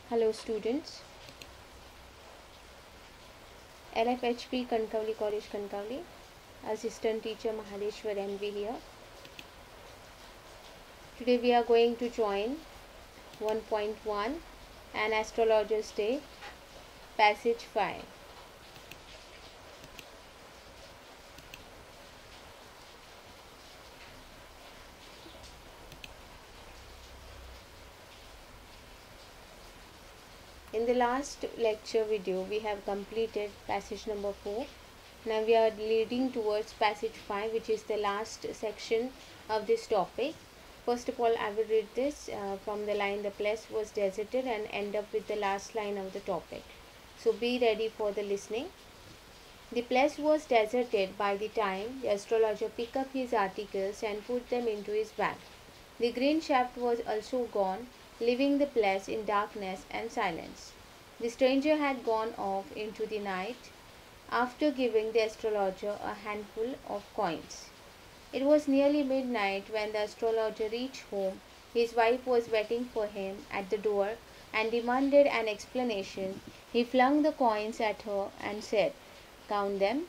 Hello students, LFHP Kankavli College Kankavli, Assistant Teacher Mahaleshwar MV here. Today we are going to join 1.1 An Astrologer's Day, Passage 5. In the last lecture video we have completed passage number 4. Now we are leading towards passage 5, which is the last section of this topic. First of all, I will read this from the line "The place was deserted" and end up with the last line of the topic. So be ready for the listening. The place was deserted by the time the astrologer picked up his articles and put them into his bag. The green shaft was also gone, leaving the place in darkness and silence. The stranger had gone off into the night after giving the astrologer a handful of coins. It was nearly midnight when the astrologer reached home. His wife was waiting for him at the door and demanded an explanation. He flung the coins at her and said, "Count them."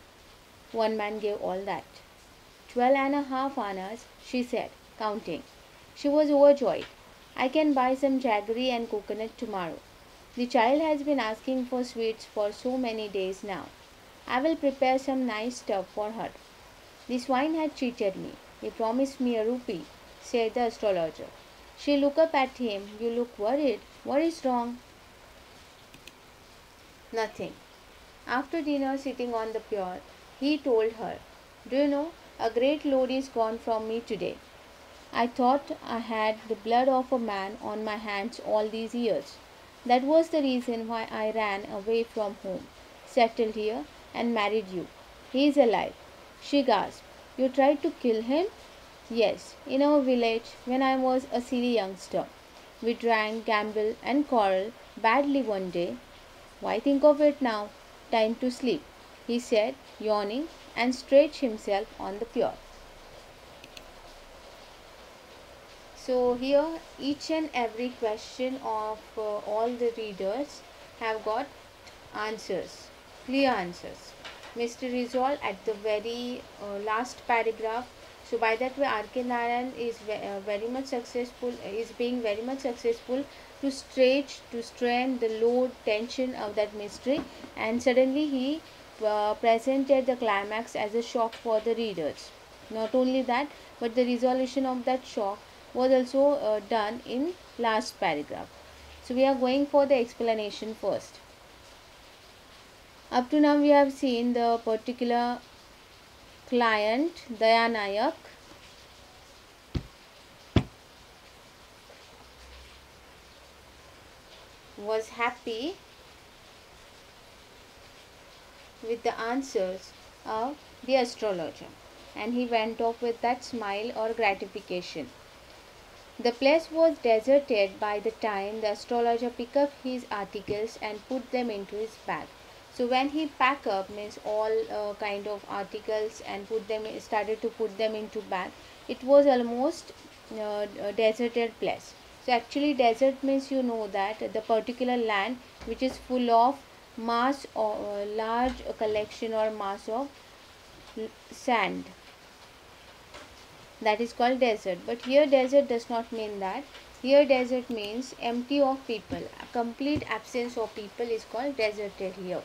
One man gave all that. 12.5 annas, she said, counting. She was overjoyed. "I can buy some jaggery and coconut tomorrow. The child has been asking for sweets for so many days now. I will prepare some nice stuff for her." "The swine had cheated me. He promised me a rupee," said the astrologer. She looked up at him. "You look worried. What is wrong?" "Nothing." After dinner, sitting on the pier, he told her, "Do you know, a great load is gone from me today. I thought I had the blood of a man on my hands all these years. That was the reason why I ran away from home, settled here, and married you. He is alive." She gasped. "You tried to kill him?" "Yes, in our village when I was a silly youngster. We drank, gambled, and quarrelled badly one day. Why think of it now? Time to sleep," he said, yawning, and stretched himself on the pier. So here each and every question of all the readers have got answers, clear answers. Mr. Resolve at the very last paragraph. So by that way R.K. Narayan is very much successful, is being very much successful to stretch, to strain the load, tension of that mystery, and suddenly he presented the climax as a shock for the readers. Not only that, but the resolution of that shock was also done in last paragraph. So we are going for the explanation first. Up to now we have seen the particular client Daya Nayak was happy with the answers of the astrologer, and he went off with that smile or gratification. The place was deserted by the time the astrologer picked up his articles and put them into his bag. So when he packed up means all kind of articles and started to put them into bag, it was almost a deserted place. So actually desert means, you know, that the particular land which is full of mass or large collection or mass of sand, that is called desert. But here desert does not mean that. Here desert means empty of people. A complete absence of people is called deserted here.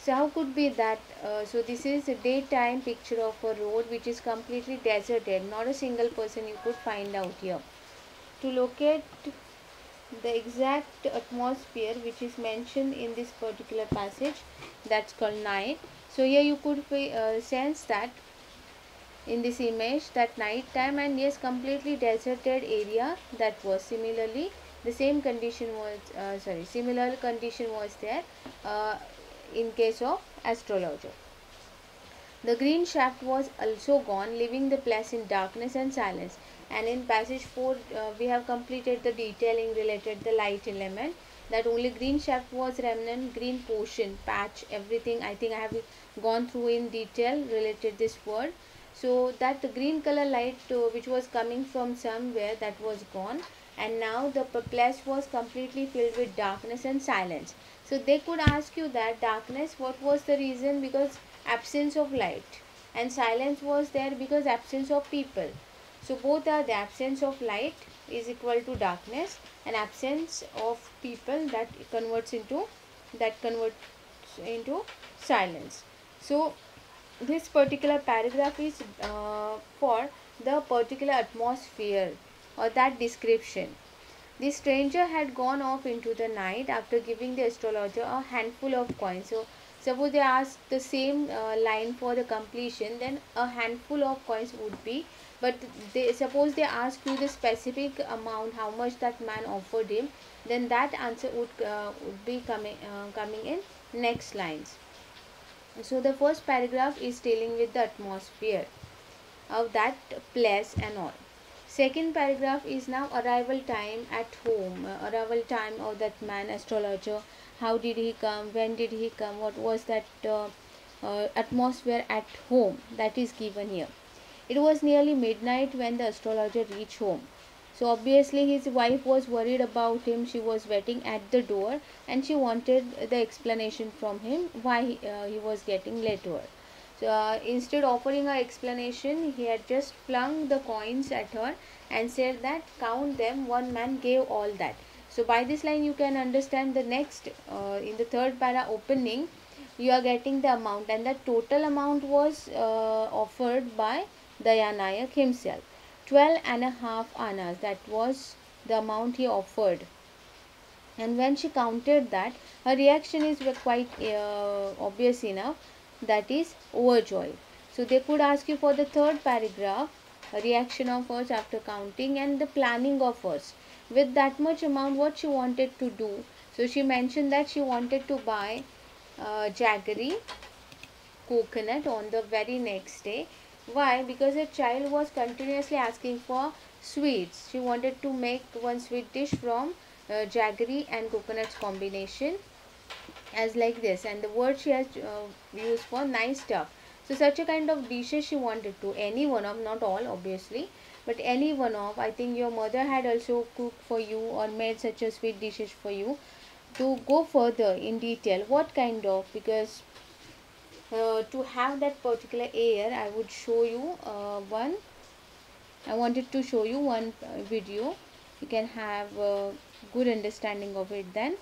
So how could be that? So this is a daytime picture of a road which is completely deserted. Not a single person you could find out here. To locate the exact atmosphere which is mentioned in this particular passage, that's called night. So here you could sense that in this image that night time, and yes, completely deserted area. That was similarly the same condition was similar condition was there in case of astrologer. The green shaft was also gone, leaving the place in darkness and silence. And in passage 4 we have completed the detailing related the light element, that only green shaft was remnant, green portion, patch, everything I think I have gone through in detail related this word. So that the green color light which was coming from somewhere, that was gone, and now the place was completely filled with darkness and silence. So they could ask you that darkness, what was the reason? Because absence of light, and silence was there because absence of people. So both are the absence of light is equal to darkness, and absence of people that converts into silence. So this particular paragraph is for the particular atmosphere or that description. The stranger had gone off into the night after giving the astrologer a handful of coins. So suppose they ask the same line for the completion, then a handful of coins would be, but they suppose they ask you the specific amount, how much that man offered him, then that answer would be coming in next lines. So the first paragraph is dealing with the atmosphere of that place and all. Second paragraph is now arrival time at home, arrival time of that man astrologer. How did he come? When did he come? What was that atmosphere at home? That is given here. It was nearly midnight when the astrologer reached home. So obviously his wife was worried about him. She was waiting at the door and she wanted the explanation from him why he was getting late to her. So instead offering her explanation, he had just flung the coins at her and said that count them, one man gave all that. So by this line you can understand the next in the third para opening you are getting the amount, and the total amount was offered by Dayanayak himself, 12.5 annas. That was the amount he offered. And when she counted that, her reaction is quite obvious enough, that is overjoyed. So they could ask you for the third paragraph, a reaction of hers after counting and the planning of hers. With that much amount, what she wanted to do. So she mentioned that she wanted to buy jaggery coconut on the very next day. Why? Because her child was continuously asking for sweets. She wanted to make one sweet dish from jaggery and coconuts combination as like this, and the word she has used for nice stuff. So such a kind of dishes she wanted to, any one of, not all obviously, but any one of, I think your mother had also cooked for you or made such a sweet dishes for you. To go further in detail, what kind of, because to have that particular air, I would show you I wanted to show you one video. You can have a good understanding of it then.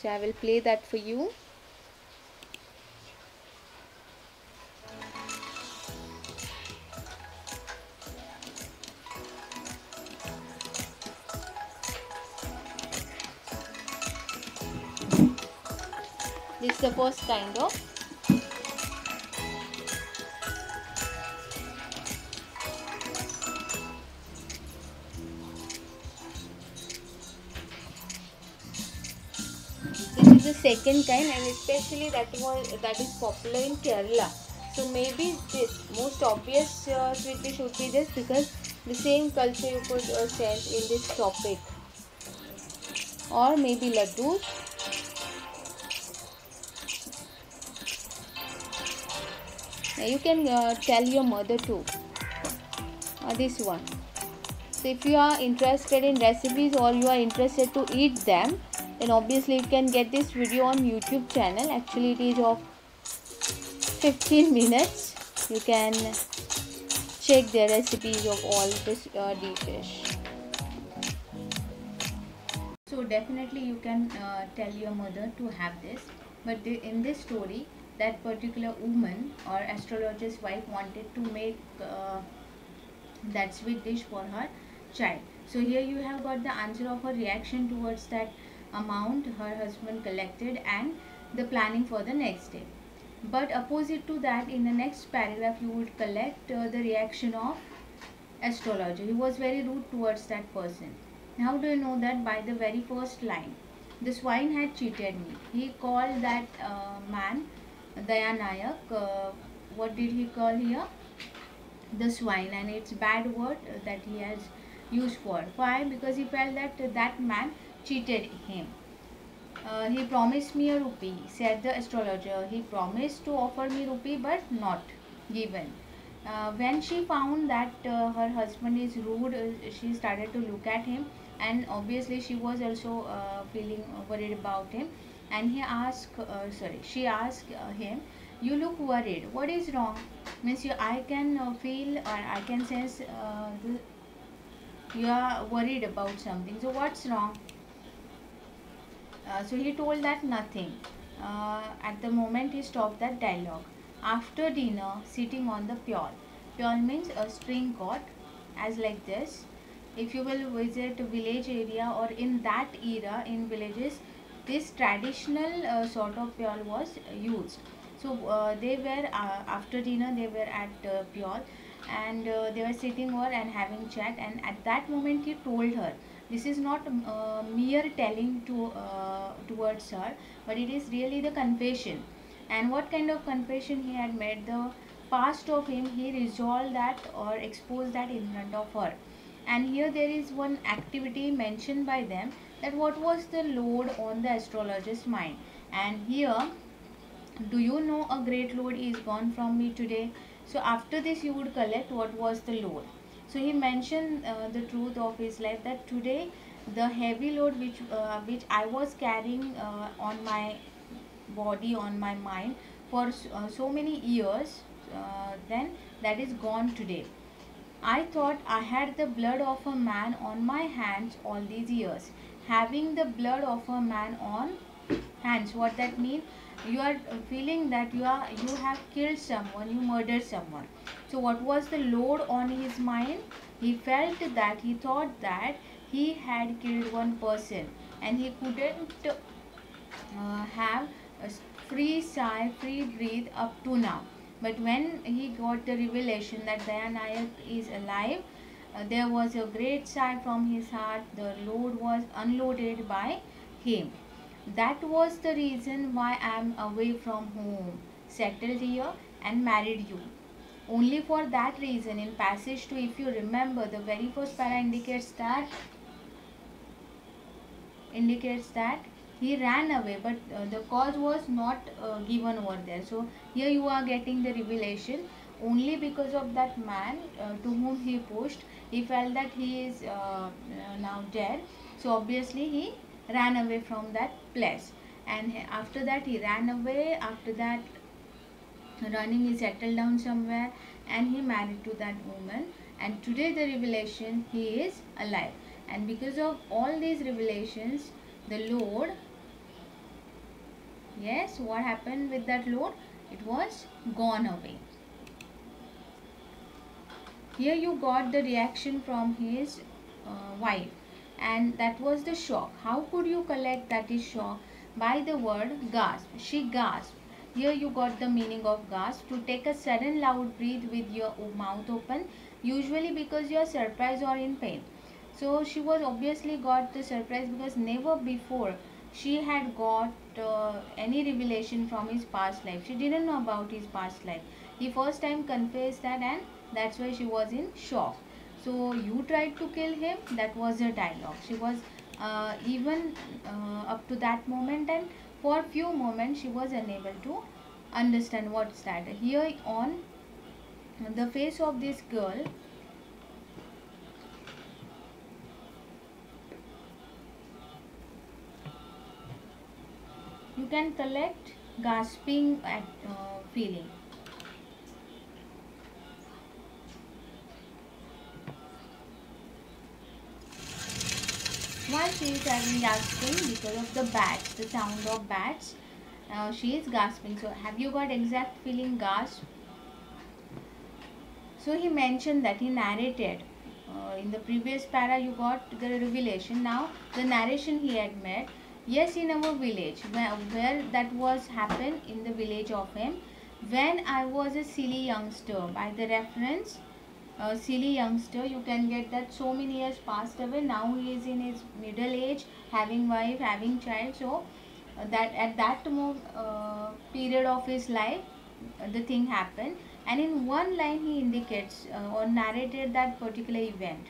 So I will play that for you. This is the first kind of. This is the second kind, and especially that is popular in Kerala. So maybe this most obvious sweet dish would be this, because the same culture you could sense in this topic. Or maybe laddus. Now you can tell your mother too. This one. So if you are interested in recipes or you are interested to eat them, then obviously you can get this video on YouTube channel. Actually it is of 15 minutes. You can check the recipes of all this dishes. So definitely you can tell your mother to have this. But in this story, that particular woman or astrologer's wife wanted to make that sweet dish for her child. So here you have got the answer of her reaction towards that amount her husband collected and the planning for the next day. But opposite to that, in the next paragraph you would collect the reaction of astrologer. He was very rude towards that person. How do you know that? By the very first line, the swine had cheated me. He called that man Dayanayak. What did he call here? The swine, and it's bad word that he has used for. Why? Because he felt that that man cheated him. He promised me a rupee, said the astrologer. He promised to offer me rupee but not given. When she found that her husband is rude, she started to look at him, and obviously she was also feeling worried about him. And she asked him, "You look worried. What is wrong?" Means I can feel or I can sense you are worried about something. So what's wrong? So he told that nothing. At the moment he stopped that dialogue. After dinner, sitting on the pyol. Pyol means a string cord, as like this. If you will visit a village area or in that era in villages, this traditional sort of pyol was used. So they were after dinner they were at pyol, and they were sitting over and having chat. And at that moment he told her, this is not mere telling towards her, but it is really the confession. And what kind of confession he had made? The past of him, he resolved that or exposed that in front of her. And here there is one activity mentioned by them, that what was the load on the astrologer's mind. And here, do you know a great load is gone from me today? So after this you would collect what was the load. So he mentioned the truth of his life, that today the heavy load which I was carrying on my body, on my mind for so many years, then that is gone today. I thought I had the blood of a man on my hands all these years. Having the blood of a man on hands, what that means? You are feeling that you have killed someone, you murdered someone. So what was the load on his mind? He felt that, he thought that he had killed one person, and he couldn't have a free sigh, free breathe up to now. But when he got the revelation that Dayanayak is alive, there was a great sigh from his heart. The load was unloaded by him. That was the reason why I am away from home, settled here and married you. Only for that reason, in passage 2, if you remember, the very first para indicates that he ran away, but the cause was not given over there. So here you are getting the revelation, only because of that man to whom he pushed, he felt that he is now dead. So obviously he ran away from that place, and after that he ran away. After that running, he settled down somewhere and he married to that woman. And today the revelation, he is alive. And because of all these revelations, the load, yes, what happened with that load? It was gone away. Here you got the reaction from his wife, and that was the shock. How could you collect that is shock? By the word gasp. She gasped. Here you got the meaning of gasp: to take a sudden loud breath with your mouth open, usually because you are surprised or in pain. So she was obviously got the surprise, because never before she had got any revelation from his past life. She didn't know about his past life. He first time confessed that, and that's why she was in shock. So you tried to kill him, that was her dialogue. She was even up to that moment, and for few moments she was unable to understand what's that. Here on the face of this girl, you can collect gasping at feeling. Why she is having gasping? Because of the bats, the sound of bats. She is gasping. So have you got exact feeling gasp? So he mentioned that, he narrated. In the previous para you got the revelation. Now the narration he had made. Yes, in our village, where that was happened, in the village of him, when I was a silly youngster. By the reference silly youngster, you can get that so many years passed away. Now he is in his middle age, having wife, having child. So that at that period of his life, the thing happened. And in one line he indicates or narrated that particular event.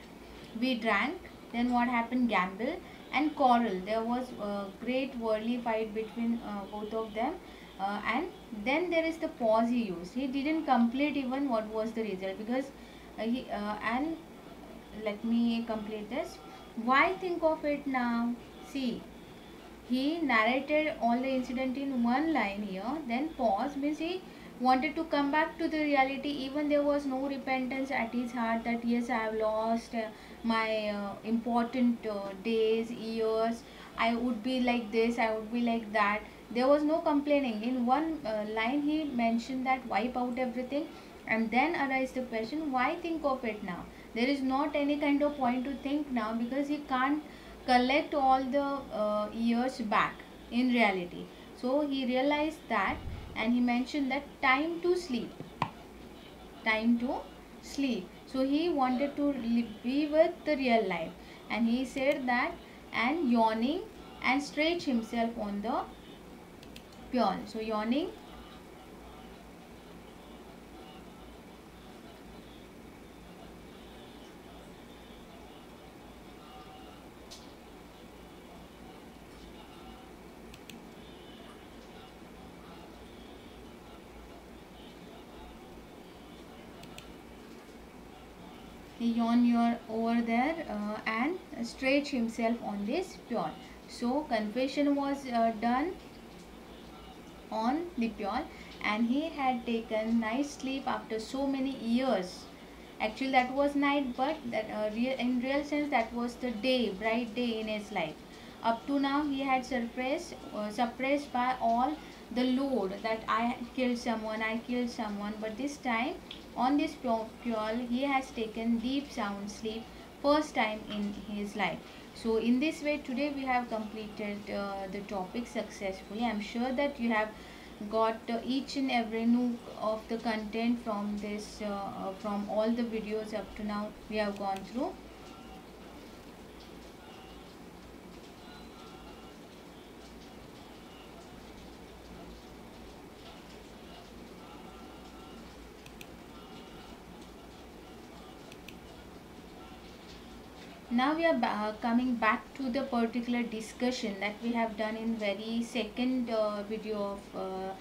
We drank, then what happened? Gamble and quarrel. There was a great worldly fight between both of them. And then there is the pause he used. He didn't complete even what was the result, because he and let me complete this. Why think of it now? See, he narrated all the incident in one line here, then pause means he wanted to come back to the reality. Even there was no repentance at his heart that yes, I have lost my important days, years. I would be like this, I would be like that. There was no complaining. In one line he mentioned that wipe out everything, and then arise the question, why think of it now? There is not any kind of point to think now, because he can't collect all the years back in reality. So he realized that, and he mentioned that time to sleep, time to sleep. So he wanted to be with the real life, and he said that, and yawning and stretch himself on the peon. So yawning, he yawn your over there, and stretch himself on this peon. So confession was done on the peon, and he had taken nice sleep after so many years. Actually that was night, but that in real sense that was the day, bright day in his life. Up to now he had suppressed by all the load that I killed someone, I killed someone. But this time on this pure he has taken deep sound sleep, first time in his life. So in this way today we have completed the topic successfully. I'm sure that you have got each and every nook of the content from this from all the videos up to now we have gone through. Now we are coming back to the particular discussion that we have done in very second video of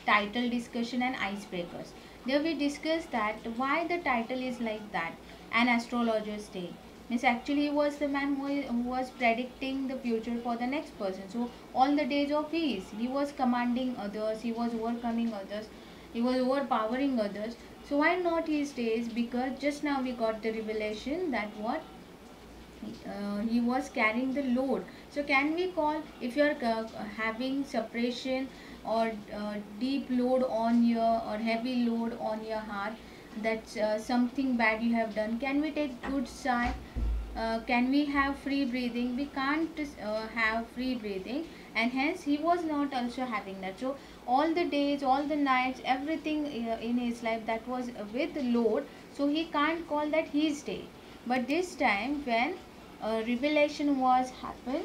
title discussion and icebreakers. There we discussed that why the title is like that, an astrologer's tale. Means actually he was the man who was predicting the future for the next person. So all the days of his, he was commanding others, he was overcoming others, he was overpowering others. So why not his days? Because just now we got the revelation that what he was carrying the load. So can we call, if you are having suppression or deep load on your, or heavy load on your heart, that's something bad you have done, can we take good side? Can we have free breathing? We can't have free breathing, and hence he was not also having that. So all the days, all the nights, everything in his life that was with load, so he can't call that his day. But this time when revelation was happened,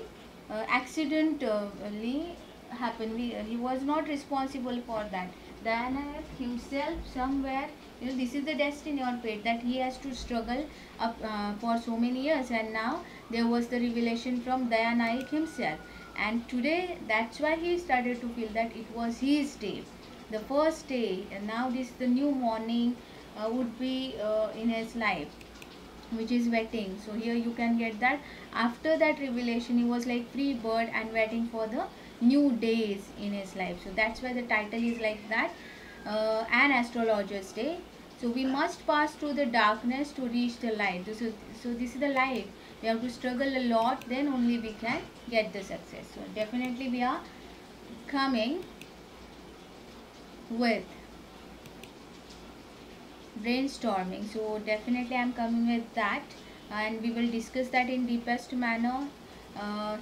accidentally happened, he was not responsible for that. Danayath himself somewhere, this is the destiny or fate that he has to struggle up for so many years, and now there was the revelation from Dayanayik himself, and today that's why he started to feel that it was his day, the first day, and now this the new morning would be in his life, which is waiting. So here you can get that after that revelation he was like free bird and waiting for the new days in his life. So that's why the title is like that, an astrologer's day. So we must pass through the darkness to reach the light. So this is the life, we have to struggle a lot, then only we can get the success. So definitely we are coming with brainstorming. So definitely I'm coming with that, and we will discuss that in deepest manner.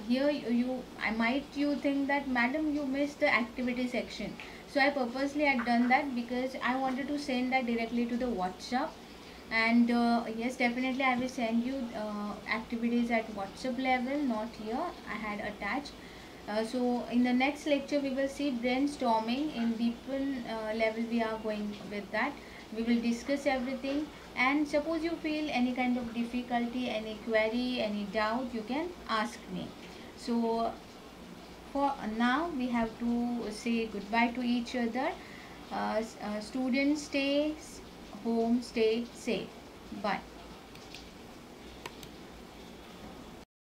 Here I might you think that madam you missed the activity section. So I purposely had done that because I wanted to send that directly to the WhatsApp, and yes, definitely I will send you activities at WhatsApp level, not here. I had attached. So in the next lecture we will see brainstorming in deeper level. We are going with that, we will discuss everything, and suppose you feel any kind of difficulty, any query, any doubt, you can ask me. So for now we have to say goodbye to each other. Students, stay home, stay safe. Bye.